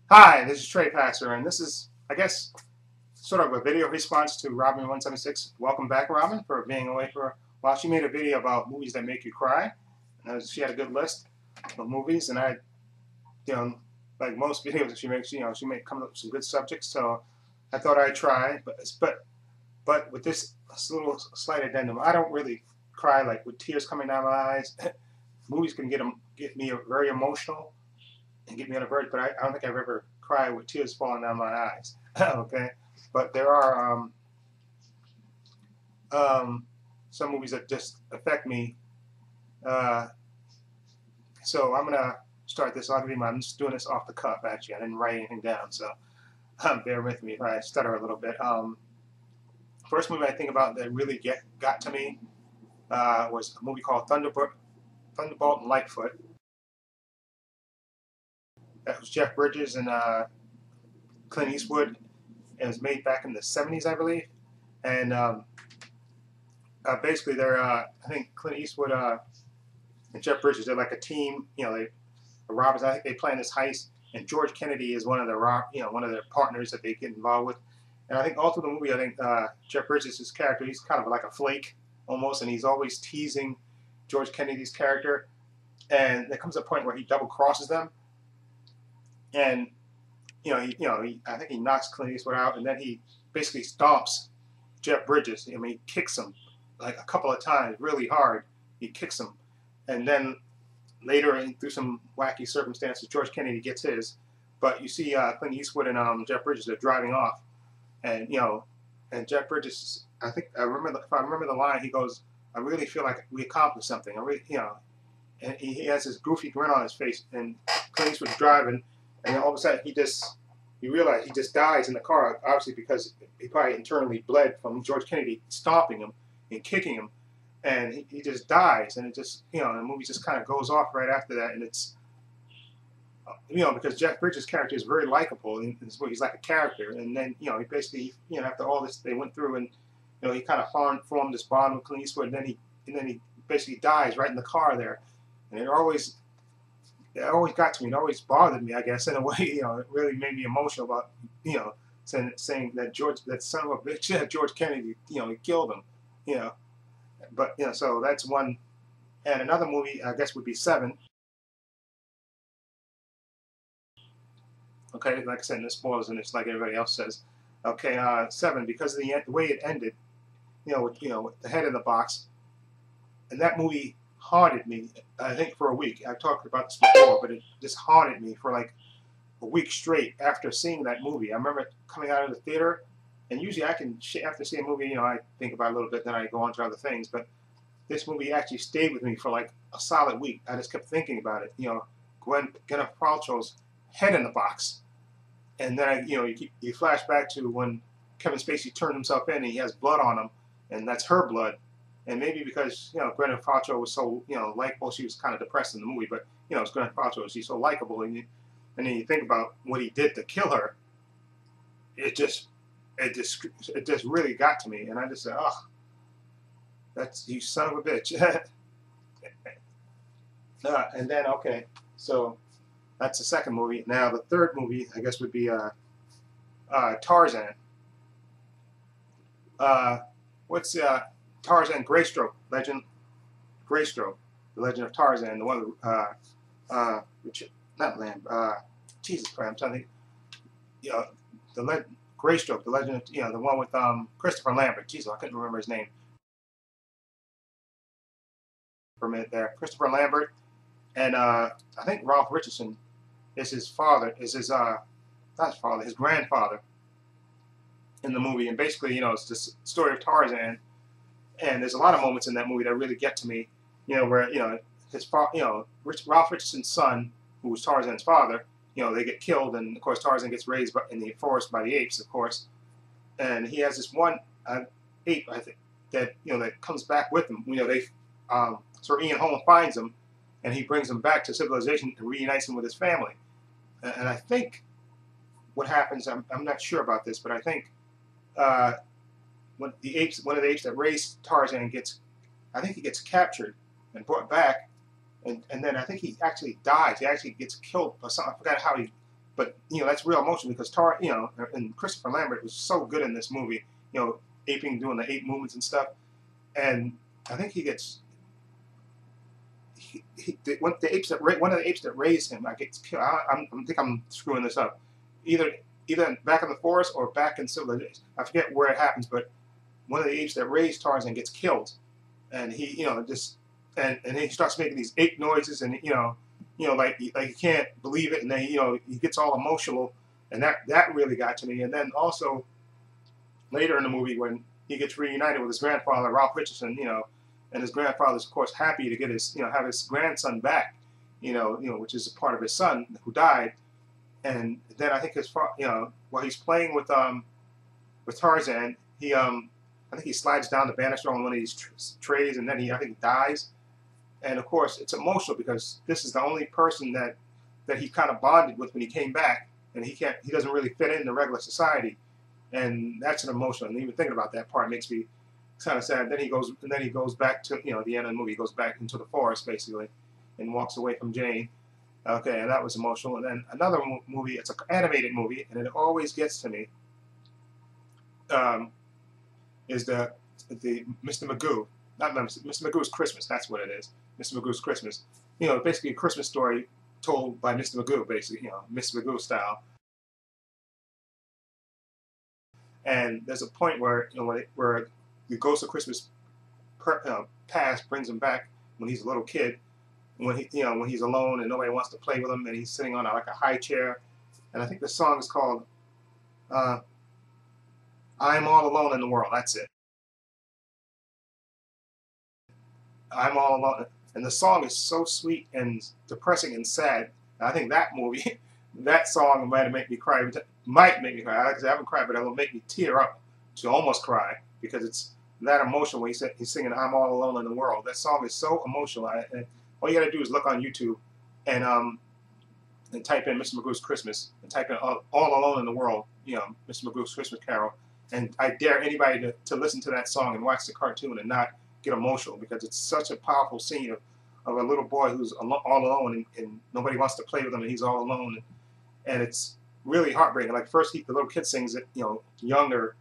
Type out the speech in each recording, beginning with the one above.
Hi, this is Trey Passer, and this is, I guess, sort of a video response to Robin176. Welcome back, Robin, for being away for a while. She made a video about movies that make you cry. She had a good list of movies, and you know, like most videos that she makes, she may come up with some good subjects. So I thought I'd try, but with this little slight addendum, I don't really cry like with tears coming down my eyes. Movies can get me very emotional and get me on a verge, but I don't think I've ever cried with tears falling down my eyes. Okay, but there are some movies that just affect me. Uh, so I'm gonna start this. I'm just doing this off the cuff. Actually, I didn't write anything down, so bear with me if I stutter a little bit. First movie I think about that really got to me was a movie called Thunderbolt and Lightfoot. That was Jeff Bridges and Clint Eastwood. It was made back in the 70s, I believe. And basically, I think Clint Eastwood and Jeff Bridges, they're like a team. They the robbers. I think they plan this heist, and George Kennedy is one of their partners that they get involved with. And I think all through the movie, I think Jeff Bridges' character, he's kind of like a flake almost, and he's always teasing George Kennedy's character. And there comes a point where he double crosses them, and I think he knocks Clint Eastwood out, and then he basically stomps Jeff Bridges. I mean, he kicks him like a couple of times, really hard. He kicks him, and then later, through some wacky circumstances, George Kennedy gets his. But you see, Clint Eastwood and Jeff Bridges are driving off, and and Jeff Bridges, if I remember the line, he goes, "I really feel like we accomplished something." And he has this goofy grin on his face, and Clint Eastwood's driving. And then all of a sudden, you realize he just dies in the car, obviously because he probably internally bled from George Kennedy stomping him and kicking him. And he just dies. And it just, the movie just kind of goes off right after that. And it's, because Jeff Bridges' character is very likable. And he's like a character. And then, he basically, after all this they went through, and, he kind of formed this bond with Clint Eastwood. And then he basically dies right in the car there. And it always got to me. It always bothered me, I guess, in a way. It really made me emotional about, saying that son of a bitch, George Kennedy, he killed him, But so that's one. And another movie, I guess, would be Seven. Okay, like I said, no spoilers, and it's like everybody else says. Okay, Seven, because of the way it ended, with the head in the box, and that movie haunted me, I think, for a week. I've talked about this before, but it just haunted me for like a week straight after seeing that movie. I remember coming out of the theater, and usually after seeing a movie, I think about it a little bit, then I go on to other things. But this movie actually stayed with me for like a solid week. I just kept thinking about it. Gwyneth Paltrow's head in the box, and then you flash back to when Kevin Spacey turned himself in, and he has blood on him, and that's her blood. And maybe because Gwyneth Paltrow was so likable, she was kind of depressed in the movie, but it's Gwyneth Paltrow, she's so likable, and then you think about what he did to kill her. It just really got to me, and I just said, "Oh, that's you son of a bitch." And then so that's the second movie. Now the third movie, I guess, would be Tarzan. What's Tarzan Greystroke, Greystroke, the Legend of Tarzan, the one not Lamb, Jesus Christ, I'm trying to think, Greystroke, the Legend of, the one with Christopher Lambert. Jesus, I couldn't remember his name for a minute there. Christopher Lambert, and I think Ralph Richardson is his father, not his father, his grandfather in the movie. And basically, it's this story of Tarzan. And there's a lot of moments in that movie that really get to me, where Ralph Richardson's son, who was Tarzan's father, they get killed, and of course Tarzan gets raised in the forest by the apes, of course, and he has this one ape, I think, that that comes back with him. Sir Ian Holm finds him, and he brings him back to civilization and reunites him with his family. And I think what happens, I'm not sure about this, but I think. One of the apes that raised Tarzan I think he gets captured and brought back, and then I think he actually dies. He actually gets killed by something. I forgot how But that's real emotion because and Christopher Lambert was so good in this movie. Aping, doing the ape movements and stuff. And I think he gets one of the apes that raised him, gets killed. I think I'm screwing this up. Either back in the forest or back in civilization. I forget where it happens, but one of the apes that raised Tarzan gets killed, and he and then he starts making these ape noises, and like he can't believe it, and then he gets all emotional, and that really got to me. And then also later in the movie when he gets reunited with his grandfather, Ralph Richardson, and his grandfather's of course happy to get his have his grandson back, which is a part of his son who died. And then I think his father, while he's playing with Tarzan, I think he slides down the banister on one of these trays, and then I think he dies. And of course, it's emotional because this is the only person that he kind of bonded with when he came back, and he doesn't really fit into regular society, and that's an emotional. And even thinking about that part makes me kind of sad. Then he goes back to the end of the movie. He goes back into the forest basically, and walks away from Jane. Okay, and that was emotional. And then another movie. It's an animated movie, and it always gets to me. Is the Mr. Magoo. Not Mr. Magoo's Christmas. That's what it is. Mr. Magoo's Christmas. Basically a Christmas story told by Mr. Magoo, basically, Mr. Magoo style. And there's a point where where the ghost of Christmas past brings him back when he's a little kid, when he's alone and nobody wants to play with him, and he's sitting on like a high chair. And I think the song is called "I'm All Alone in the World." That's it. I'm all alone, and the song is so sweet and depressing and sad. I think that movie, that song might make me cry. Might make me cry. I haven't cried, but it will make me tear up to almost cry because it's that emotional. When he's singing "I'm All Alone in the World," that song is so emotional. And all you got to do is look on YouTube and type in Mr. Magoo's Christmas and type in All Alone in the World. Mr. Magoo's Christmas Carol. And I dare anybody to listen to that song and watch the cartoon and not get emotional because it's such a powerful scene of a little boy who's all alone and nobody wants to play with him and he's all alone, and it's really heartbreaking. Like first the little kid sings it, younger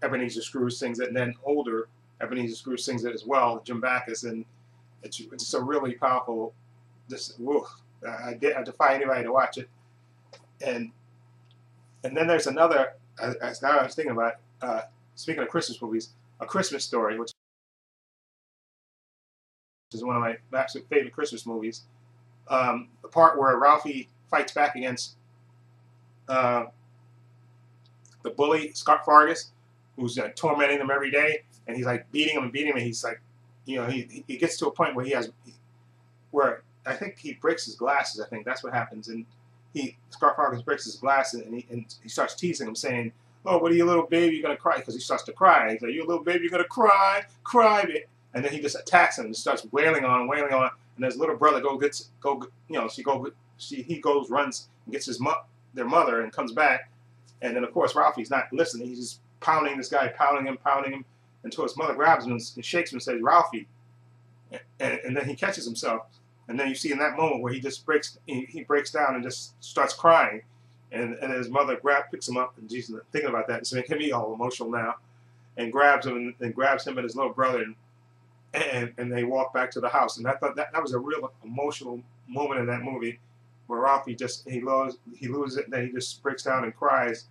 Ebenezer Scrooge sings it, and then older Ebenezer Scrooge sings it as well, Jim Backus, and it's a really powerful. I defy anybody to watch it. And then there's another. Now I was thinking about speaking of Christmas movies, A Christmas Story, which is one of my absolute favorite Christmas movies. The part where Ralphie fights back against the bully Scott Fargus, who's tormenting him every day, and he's like beating him and beating him, and he's like, he gets to a point where where I think he breaks his glasses. I think that's what happens, and Scott Fargus breaks his glasses, and he starts teasing him, saying, "Oh, what are you, little baby? You're gonna cry?" Because he starts to cry. He's like, "You little baby, you're gonna cry, cry." And then he just attacks him and starts wailing on him, wailing on him. And his little brother he goes, runs and gets their mother, and comes back. And then of course Ralphie's not listening. He's just pounding this guy, pounding him, until his mother grabs him and shakes him and says, "Ralphie," and then he catches himself. And then you see in that moment where he just breaks down and just starts crying, and his mother picks him up, and Jesus, thinking about that, it's making me all emotional now, and grabs him and his little brother, and they walk back to the house. And I thought that was a real emotional moment in that movie, where Ralphie he loses it, and then he just breaks down and cries,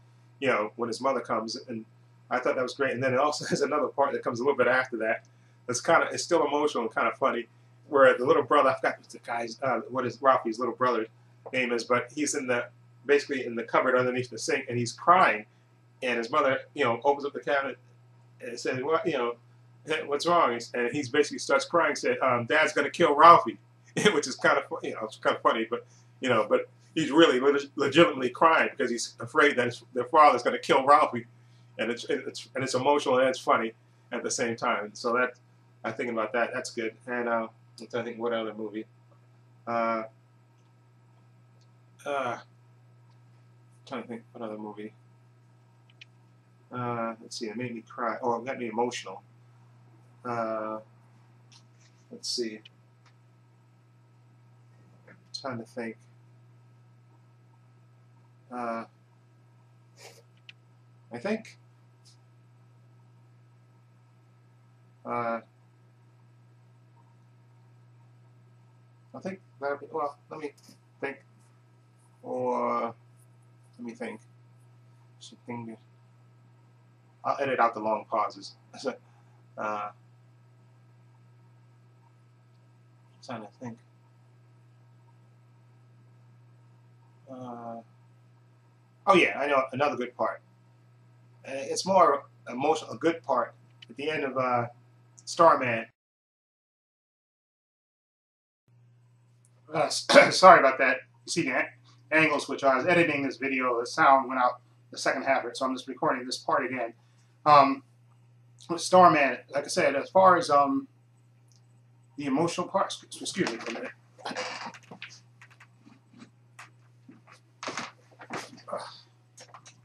when his mother comes. And I thought that was great. And then it also has another part that comes a little bit after that. It's still emotional and kind of funny, where the little brother, I forgot what is Ralphie's little brother's name is, but he's basically in the cupboard underneath the sink, and he's crying, and his mother, opens up the cabinet and says, "What, what's wrong?" And he basically starts crying, saying, "Dad's gonna kill Ralphie," which is kind of, it's kind of funny, but but he's really legitimately crying because he's afraid that their father's gonna kill Ralphie, and it's emotional and it's funny at the same time. So I'm thinking about that. That's good. And I think what other movie? Trying to think what other movie. Let's see. It made me cry. Oh, it got me emotional. Let's see. I'm trying to think. Uh, I think. I think that'll be, well, let me think. Or let me think. Something. I'll edit out the long pauses. uh, trying to think. Oh yeah, I know another good part. It's more emotional. A good part at the end of Starman. Sorry about that. You see the angles which I was editing this video. The sound went out the second half of it, so I'm just recording this part again. With Starman, like I said, as far as the emotional parts, excuse me for a minute.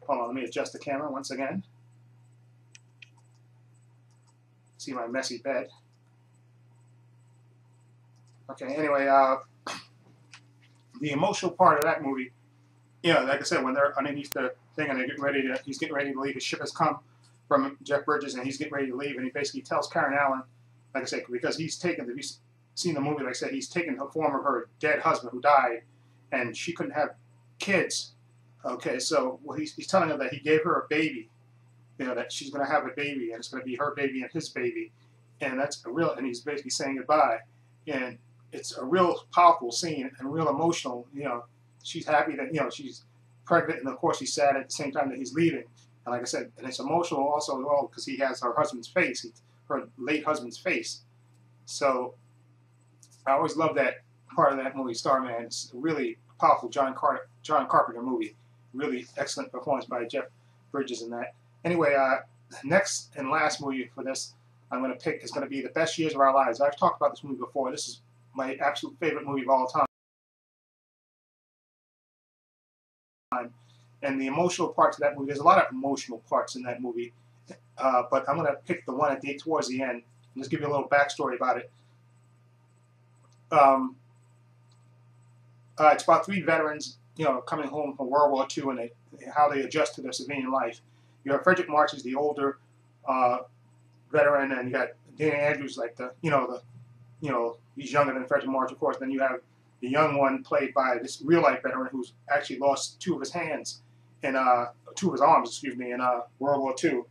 Hold on, let me adjust the camera once again. See my messy bed. Okay, anyway, the emotional part of that movie, you know, like I said, when they're underneath the thing and they're getting ready to, he's getting ready to leave, his ship has come from Jeff Bridges and he's getting ready to leave, and he basically tells Karen Allen, like I said, because he's taken, if you've seen the movie, like I said, he's taken the form of her dead husband who died, and she couldn't have kids. Okay, so well, he's telling her that he gave her a baby, you know, that she's going to have a baby, and it's going to be her baby and his baby, and that's a real, and he's basically saying goodbye, and it's a real powerful scene and real emotional. You know, she's happy that, you know, she's pregnant, and of course she's sad at the same time that he's leaving. And like I said, and it's emotional also as well because he has her husband's face, her late husband's face. So I always love that part of that movie, Starman. It's a really powerful John Carpenter movie. Really excellent performance by Jeff Bridges in that. Anyway, next and last movie for this I'm going to pick is going to be The Best Years of Our Lives. I've talked about this movie before. This is my absolute favorite movie of all time. And the emotional parts of that movie, there's a lot of emotional parts in that movie, but I'm going to pick the one towards the end and just give you a little backstory about it. It's about three veterans, you know, coming home from World War II and how they adjust to their civilian life. You have Frederick March is the older veteran, and you got Dana Andrews, like he's younger than Frederick March, of course. Then you have the young one played by this real life veteran who's actually lost two of his hands and two of his arms, excuse me, in World War II.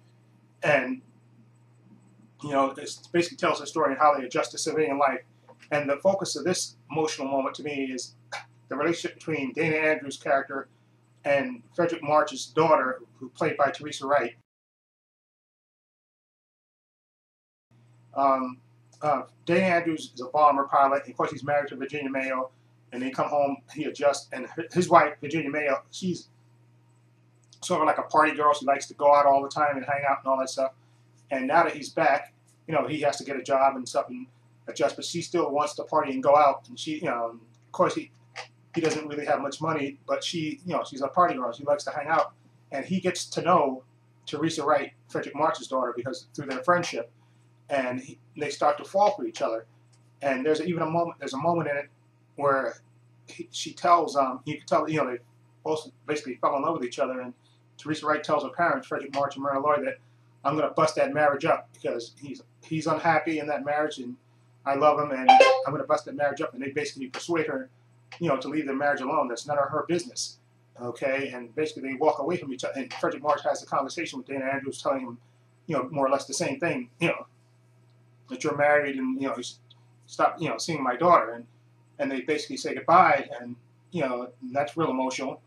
And you know, it basically tells the story of how they adjust to civilian life. And the focus of this emotional moment to me is the relationship between Dana Andrews' character and Frederick March's daughter, who played by Teresa Wright. Dana Andrews is a bomber pilot. Of course, he's married to Virginia Mayo, and they come home, he adjusts, and his wife, Virginia Mayo, she's sort of like a party girl. She likes to go out all the time and hang out and all that stuff. And now that he's back, you know, he has to get a job and stuff and adjust, but she still wants to party and go out. And she, you know, of course, he doesn't really have much money, but she, you know, she's a party girl. She likes to hang out. And he gets to know Teresa Wright, Frederick March's daughter, because through their friendship, and they start to fall for each other. And there's a moment in it where she tells, you can tell, you know, they both basically fell in love with each other, and Teresa Wright tells her parents, Frederick March and Myrna Loy, that I'm going to bust that marriage up because he's unhappy in that marriage, and I love him, and I'm going to bust that marriage up. And they basically persuade her, you know, to leave their marriage alone. That's none of her business, okay? And basically they walk away from each other. And Frederick March has a conversation with Dana Andrews, telling him, you know, more or less the same thing, you know, that you're married, and you know, stop, you know, seeing my daughter, and they basically say goodbye, and you know, that's real emotional.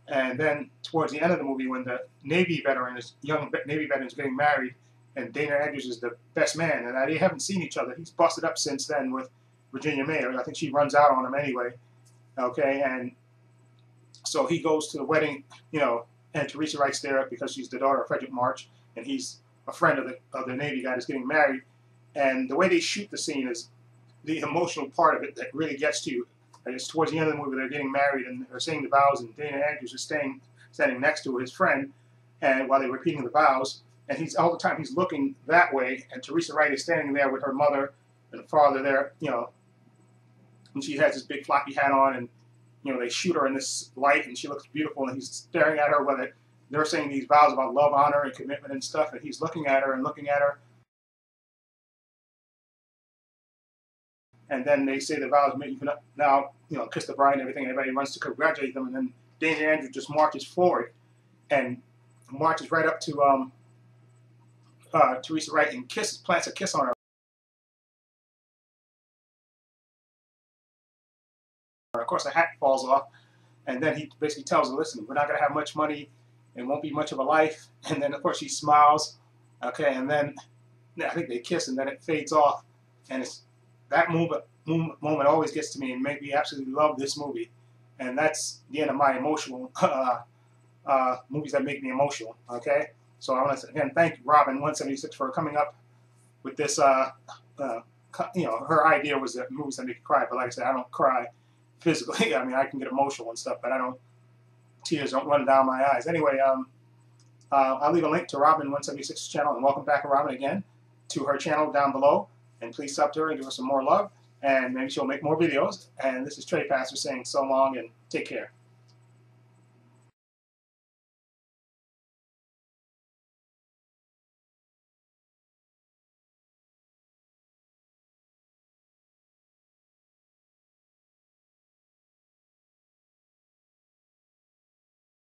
And then towards the end of the movie, when the young Navy veteran is getting married, and Dana Andrews is the best man, and they haven't seen each other. He's busted up since then with Virginia Mayo. I think she runs out on him anyway. Okay, and so he goes to the wedding, you know, and Teresa Wright's there because she's the daughter of Frederick March, and he's a friend of the Navy guy that's getting married. And the way they shoot the scene is the emotional part of it that really gets to you. And it's towards the end of the movie, they're getting married and they're saying the vows, and Dana Andrews is standing next to his friend, and while they're repeating the vows, and he's all the time he's looking that way, and Teresa Wright is standing there with her mother and father there, you know, and she has this big floppy hat on, and you know, they shoot her in this light, and she looks beautiful, and he's staring at her. Whether they're saying these vows about love, honor, and commitment and stuff, and he's looking at her and looking at her. And then they say the vows, you can now, you know, kiss the bride and everything. Everybody runs to congratulate them, and then Danger Andrew just marches forward and marches right up to Teresa Wright and plants a kiss on her. Of course, the hat falls off, and then he basically tells her, "Listen, we're not going to have much money. It won't be much of a life." And then, of course, she smiles. Okay, and then I think they kiss, and then it fades off, and it's that moment always gets to me and makes me absolutely love this movie. And that's the end of my emotional movies that make me emotional. Okay, so I want to again thank Robin176 for coming up with this. You know, her idea was that movies that make you cry, but like I said, I don't cry physically. I mean, I can get emotional and stuff, but I don't. Tears don't run down my eyes. Anyway, I'll leave a link to Robin176's channel, and welcome back, Robin, again to her channel down below. And please sub to her and give her some more love, and maybe she'll make more videos. And this is Trey Pastor saying so long and take care.